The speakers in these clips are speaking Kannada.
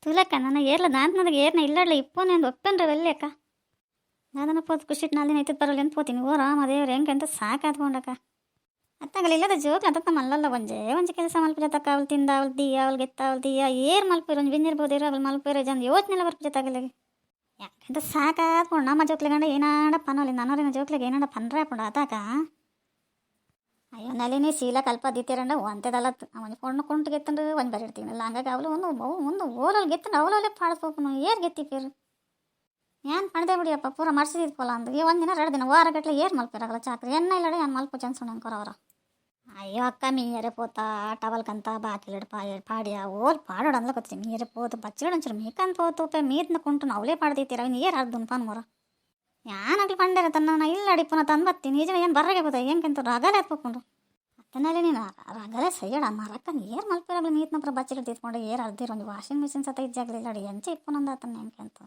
ತುಲಕ್ಕ ನನ್ನ ಏರ್ಲ ದಾಂತನದಾಗ ಏರ್ನ ಇಲ್ಲಾಡ್ಲ ಇಪ್ಪೋನೆ ಒಂದು ಒಪ್ಪನ್ರಿ వెళ్ళాక దాదాపు పోతు కుషిట్ నాలుగు అయితే పర్వాలేదు ఎంత పోತೀನಿ ಓ ರಾಮ ದೇವ್ರೆ ಹೆಂಗೆ ಸಾಕಾತ್ಕೊಂಡಕ್ಕ ಅತ್ತಾಗಲ್ಲ ಇಲ್ಲದ ಜೋಕ್ಲ ಅಂತ ಮಲ್ಲಲ್ಲ ಒಂಜೆ ಕೆಲಸ ಮಲ್ಪಿರತಕ್ಕ ಅವಳು ತಿಂದ ಅವಳು ತೀಯ ಅವಳು ಗೆತ್ತ ಅವಳು ತೀಯ ಏರ್ ಮಲ್ಪಿರ ಒಂದು ಬಿನ್ನಿರ್ಬೋದೇರ ಅವಳು ಮಲ್ಪಿರ ಜನ ಯೋಚನೆ ಬರ್ಪಿರತ್ತಾಗಲ್ಲ ಯಾಕೆಂತ ಸಾಕಾತ್ಕೊಂಡು ನಮ್ಮ ಜೋಕ್ಲಿಗಂಡ ಏನಾಡ ಪನೋಲಿ ನನ್ನೋರಿನ ಜೋಕ್ಲಿಗೆ ಏನಾಡ ಪನ್ರೆ ಹಾಕೊಂಡು ಆತಾಕ ಅಯ್ಯೋ ನಲಿನಿ ಶೀಲ ಕಲ್ಪ ದಿತ್ತೀರಂಡ ಅಂತೆದಲ್ಲತ್ತು ಅವನು ಕೊಂಡು ಕುಂಟು ಗೆತ್ತಂಡು ಒಂದು ಬರಿಡ್ತೀನಲ್ಲ ಹಂಗಾಗಿ ಅವಳು ಒಂದು ಓಲಲ್ಲಿ ಗೆತ್ತಂಡು ಅವಳಲ್ಲೇ ಪಾಡಿಸ್ಬೇಕು ಏರ್ ಗೆತ್ತಿ ಪೇರು ಏನು ಪಣದೆ ಬಿಡಿಯಪ್ಪ ಪೂರ ಮರ್ಸಿದ್ ಪೋಲ ಅಂದು ಈ ಒಂದಿನ 2 ದಿನ ವಾರಗಟ್ಲೆ ಏರ್ ಮಲ್ಪಿರಾಗಲ್ಲ ಚಾಕ್ರಿ ಎನ್ನ ಇಲ್ಲಡೆ ಏನು ಮಲ್ಪ ಚನ್ಸೋಣ ಅವ್ರ ಅಯ್ಯೋ ಅಕ್ಕ ಮೀಯರೆ ಪೋತ ಟವಲ್ಕಂತ ಬಾಕಿಲಿಡ್ ಪಾಡಿಯ ಓಲ್ ಪಾಡೋಡು ಅಂದ್ಲ ಗೊತ್ತಿ ಮೀಯರೆ ಪೋತು ಬಚ್ಚಿಡು ಅಂಚರು ಮೀಕಂತ ಪೋತು ಪೇ ಮೀದ್ನ ಕುಂಟು ಅವಳೇ ಪಾಡ್ದೈತೀರ ಅವ್ನು ಏರ್ ಅರ್ಧನ್ ಪಾನ್ ಮೊರ ಯಾನಾಗ್ಲಿ ಪಂಡೇರ ತನ್ನ ಇಲ್ಲ ಅಡಿಪುನ ತಂದು ಬರ್ತೀನಿ ನಿಜ ಏನು ಬರ್ರಾಗೆ ಬೋದ ಹೆಂಗೆಂತ ರಗಲೆ ಎತ್ಕೊಂಡು ಅತ್ತನಲ್ಲಿ ನೀನು ರಗಲೆ ಸೈಯಡ ಮರಕ್ಕ ಏರ್ ಮಲ್ಪಿರಾಗಲಿ ಮೀತ್ನಪ್ರ ಬಚ್ಚಿಡು ತಿತ್ಕೊಂಡು ಏರ್ ಅರ್ದಿರು ಒಂದು ವಾಷಿಂಗ್ ಮಿಷಿನ್ ಸತ ಇದ್ದಾಗಲಿಲ್ಲ ಅಡಿ ಎಂಚೆ ಇಪ್ಪುನಂದ ಆತನ ಹೆಂಗೆಂತ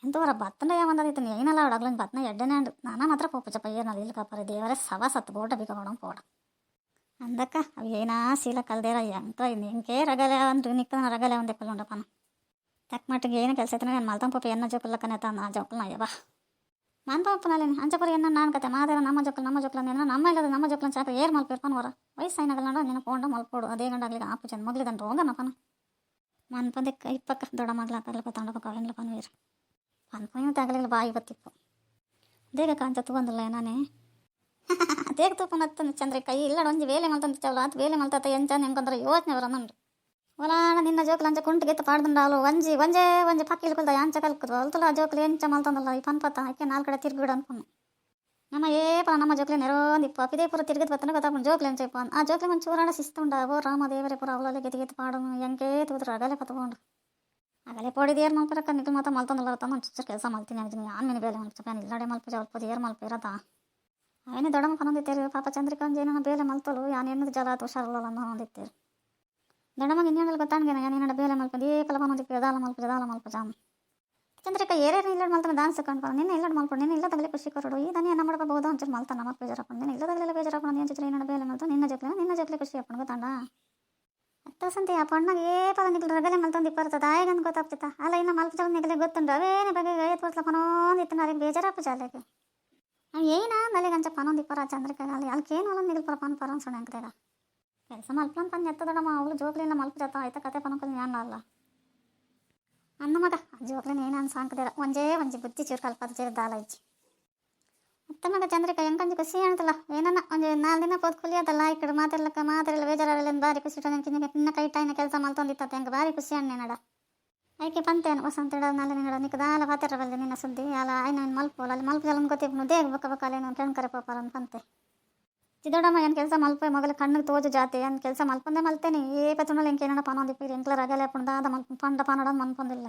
ಎಂತವರ ಬತ್ತನ ಯಾವಂದೈತೆ ಏನಲ್ಲ ಅವಡಾಗ್ಲ ಬತ್ತನ ಎಡ್ಡೆನೇ ಅಂಡು ನಾನಾ ಮಾತ್ರ ಪೋಪಚಪ್ಪ ಏನಲ್ಲಿ ಇಲ್ಲಿ ಕಾಪರಿ ದೇವರೇ ಸವಾ ಸತ್ತು ಬೋಟ ಬಿಕೋಣ ಪೋಡ ಅಂದಕ್ಕ ಅವು ಏನಾ ಶೀಲ ಕಲ್ದೇರ ಎಂತ ಹೆಂಗೆ ರಗಲೆ ಅಂದ್ರೆ ನಿಕ್ಕ ರಗಲೆ ಒಂದೇ ಕಲ್ಕೊಂಡಪ್ಪನ ತಕ್ಕ ಮಟ್ಟಿಗೆ ಏನು ಕೆಲಸ ಐತೆ ನಾನು ಮಲ್ತಂಪ ಪಪ್ಪ ಎನ್ನ ಜೋಕಲ್ಲಕ್ಕನೆ ತಾನ ಆ ಜೋಕಲ್ನ ಅಯ್ಯವ ಮಂತಪ್ಪನಲ್ಲಿ ಅಂಚಪರಿ ಎನ್ನ ನಾನು ಕತೆ ಮಾದೇರ ನಮ್ಮ ಜೋಕಲ್ ಏನ ನಮ್ಮ ಇಲ್ಲದ ನಮ್ಮ ಜೋಕಲ್ ಚಾಕ ಏರ್ ಮಲ್ಪಿರ್ಪನ್ ಹೊರ ವಯಸ್ಸಾಯಿನಾಗಲ್ಲ ನೋಡು ನಿನ್ನ ಪೋಂಡ ಮಲ್ಪೋಡು ಅದೇ ಗಂಡಾಗ್ಲಿಗೆ ಆಪು ಚಂದ ಮಗ್ಲಿದಂಡು ಹೋಗನಪ್ಪನ ಮನ್ಪಂದಕ್ಕೆ ಇಪ್ಪಕ್ಕ ದೊಡ್ಡ ಮಗ್ಲಾಕಲ್ಲ ತಂಡಪ್ಪ ಕವಿನ್ಲ ಪನ್ವೀರ್ ಅನ್ಕೊಂಡು ತಗಲಿಲ್ಲ ಬಾಯಿ ಬತ್ತಿಪ್ಪು ದೇಗ ಕಾಂತ ತಗೊಂದಿಲ್ಲ ನಾನೇ ದೇಗ ತೂಪನತ್ತ ಚಂದ್ರ ಕೈ ಇಲ್ಲ ಒಂಜಿ ವೇಲೆ ಮಲ್ತಂತ ಚವಲ ಅದು ವೇಲೆ ಮಲ್ತತ್ತ ಎಂಚಂದ ಹೆಂಗೊಂದ್ರೆ ಯೋಚನೆ ಬರ ನಂಡು ಒಲಾಣ ನಿನ್ನ ಜೋಕ್ಲು ಅಂಚ ಕುಂಟಿಗೆತ್ತು ಪಾಡ್ದಂಡ ಅವಳು ಒಂಜೆ ಪಕ್ಕಿಲ್ ಕುಲ್ದ ಅಂಚ ಕಲ್ಕುದು ಅಲ್ತಲ್ಲ ಜೋಕ್ಲು ಎಂಚ ಮಲ್ತಂದಲ್ಲ ಈ ಪನ್ಪತ್ತ ಆಕೆ 4 ಕಡೆ ತಿರ್ಗಿಬಿಡು ಅನ್ಕೊಂಡು ನಮ್ಮ ಏಪ ನಮ್ಮ ಜೋಕ್ಲೆ ನೆರೋಂದಿಪ್ಪ ಅಪಿದೇ ಪುರ ತಿರ್ಗಿದ್ ಬತ್ತನ ಗೊತ್ತಾಕೊಂಡು ಜೋಕ್ಲೆ ಎಂಚಪ್ಪ ಆ ಜೋಕ್ಲೆ ಒಂದು ಚೂರಾಣ ಶಿಸ್ತುಂಡ ಓ ರಾಮ ದೇವರೇ ಪುರ ಅವಳಲ್ಲಿ ಗೆತಿಗೆತ್ತು ಪಾಡೋನು ಹೆಂಗೆ ತೂದ್ರು ಅಗಲೆ ಪತ್ಕೊಂಡು ಆಗಲೇ ಪೋಡಿದ ಏರ್ ಮಲ್ಪಿರಕ್ಕ ನಿಕ್ಲು ಮಾತ್ರ ಮಲ್ತಂದಲ್ಲ ತಂದು ಚುಚ್ಚರ್ ಕೆಲಸ ಮಲ್ತೀನಿ ಅಂತೀನಿ ನಾನು ಮನೆ ಬೇಲೆ ಮಲ್ಪೇನು ಇಲ್ಲಡೆ ಮಲ್ಪಜ ಅಲ್ಪದ ಏರ್ ಮಲ್ಪಿರತ್ತ ಅವನೇ ದೊಡ್ಡ ಮಕ್ಕನೊಂದಿತ್ತೇರಿ ಪಾಪ ಚಂದ್ರಿಕಾಂಜ್ ಏನೋ ಬೇಲೆ ಮಲ್ತಲು ಯಾನು ಎನ್ನದು ಜಲ ಹುಷಾರಲ್ಲ ಅನ್ನೋದಿತ್ತೇರಿ ದೊಡ್ಡಮ್ಮಗೆ ಇನ್ನೇನಲ್ಲ ಗೊತ್ತಾಂಗೇನ ಏನೇನ ಬೇಲೆ ಮಲ್ಪದ ಏಕಲ ಮನೋದಿಕ್ಕೆ ದಾಲ ಮಲ್ಪಜ ಚಂದ್ರಿಕಾ ಏರೇನು ಇಲ್ಲಡ್ ಮಲ್ತಾನೆ ದಾನ್ಸ್ ಕಂಡು ನಿನ್ನೆ ಇಲ್ಲಡ್ ಮಲ್ಪಡು ನಿನ್ನ ಇಲ್ಲದಾಗಲೇ ಖುಷಿ ಕೊರಡು ಈ ದನಿ ನಮ್ಮ ಬಹುದು ಒಂಚೂರು ಮಲ್ತಾನ ನಮಗೆ ಬೇಜಾರಪ್ಪ ನಿನ್ನ ಇಲ್ಲದಾಗಲೇ ಬೇಜಾರಪ್ಪ ಏನು ಚಿತ್ರ ಏನಾಡ ಬೇಲೆ ಮಲ್ತು ನಿನ್ನ ಜೊತೆ ಖುಷಿ ಅಪ್ಪನ ಗೊತ್ತಾಂಡ ಅತ್ತಸಂತೆ ಆ ಪಣ್ಣಗೆ ಏಪದ ನಿಗ್ಲು ರಗಲೆ ಮಲ್ತಂದು ಇಪ್ಪರ್ತದ ಆಯ್ಗಂದು ಗೊತ್ತಾಗ್ತಿತ್ತ ಅಲ್ಲ ಇನ್ನು ಮಲ್ಪಜ ನಿಗಲೆ ಗೊತ್ತುಂಡು ಅವೇನೇ ಬಗ್ಗೆ 5 ವರ್ಷ ಪನೊಂದಿತ್ತು ನಾರಿಗೆ ಬೇಜಾರಪ್ಪ ಜಾಲಕ್ಕೆ ಅವು ಏನ ಮಲೆಗೆ ಅಂಚ ಪನೊಂದು ಇಪ್ಪರ ಚಂದ್ರಿಕಾಗ ಅಲ್ಲಿ ಅಲ್ಕೇನು ಅಲ್ಲ ನಿಗಲ್ ಪರ ಪರ ಅನ್ಸೋಣ ಅಂಕದಾಗ ಕೆಲಸ ಮಲ್ಪನ್ ಪನ್ ಎತ್ತದಡಮ್ಮ ಅವಳು ಜೋಕ್ಲಿಲ್ಲ ಮಲ್ಪಜಾತ ಆಯ್ತಾ ಕತೆ ಪನಕಲ್ ಜ್ಞಾನ ಅಲ್ಲ ಅನ್ನ ಮಗ ಜೋಕ್ಲಿನ ಏನು ಅನ್ಸಾಂಕದೇರ ಒಂಜಿ ಬುದ್ಧಿ ಚೂರು ಕಲ್ಪದ ಚೇರು ದಾಲ ಇಚ್ಚಿ ಅತ್ತ ಮಗ ಚಂದ್ರಿಕಾ ಹೆಂಗಂಜಿ ಖುಷಿ ಅಂತಲ್ಲ ಏನನ್ನ ಒಂದು 4 ದಿನ ಪೋದ್ ಕುಲಿಯೋದಲ್ಲ ಈ ಕಡೆ ಮಾತಾಡಲ್ಲ ಬೇಜಾರಲ್ಲ ಭಾರಿ ಖುಷಿ ನಿನ್ನ ಕೈ ಟೈನ ಕೆಲಸ ಮಲ್ತೊಂದಿತ್ತ ಹೆಂಗೆ ಭಾರಿ ಖುಷಿ ಅಣ್ಣೇನಡ ಆಯ್ಕೆ ಪಂತೇನು ವಸಂತ ಇಡೋದ್ನಲ್ಲ ನಿನ್ನಡ ನಿಕ್ಕ ದಾಲ ಪಾತಿರಬಲ್ದೆ ನಿನ್ನ ಸುದ್ದಿ ಅಲ್ಲ ಆಯ್ನ ಮಲ್ಪೋಲ್ಲ ಅಲ್ಲಿ ಮಲ್ಪಲ್ಲ ಗೊತ್ತಿಪ್ಪ ದೇಗ ಬಕ್ಕಲೇನು ಕೆಣ್ಕರೆ ಪಾಪಾರ ಅಂತ ಪಂತೆ ಚಿದೊಡಮ್ಮ ಏನು ಕೆಲಸ ಮಲ್ಪ ಮಗಲ ಕಣ್ಣಿಗೆ ತೋಜು ಜಾತಿ ಏನು ಕೆಲಸ ಮಲ್ಪಂದೆ ಮಲ್ತೇನೆ ಏ ಪತುಣಲ್ಲಿ ಹೆಂಗೆ ಏನಡ ಪನೊಂದಿಪ್ಪ ಎಂಕ್ಲರ್ ಆಗಲ್ಲ ಪುಂಡಾದ ಪಂಡ ಪನೋಡ ಮನ್ಪೊಂದಿಲ್ಲ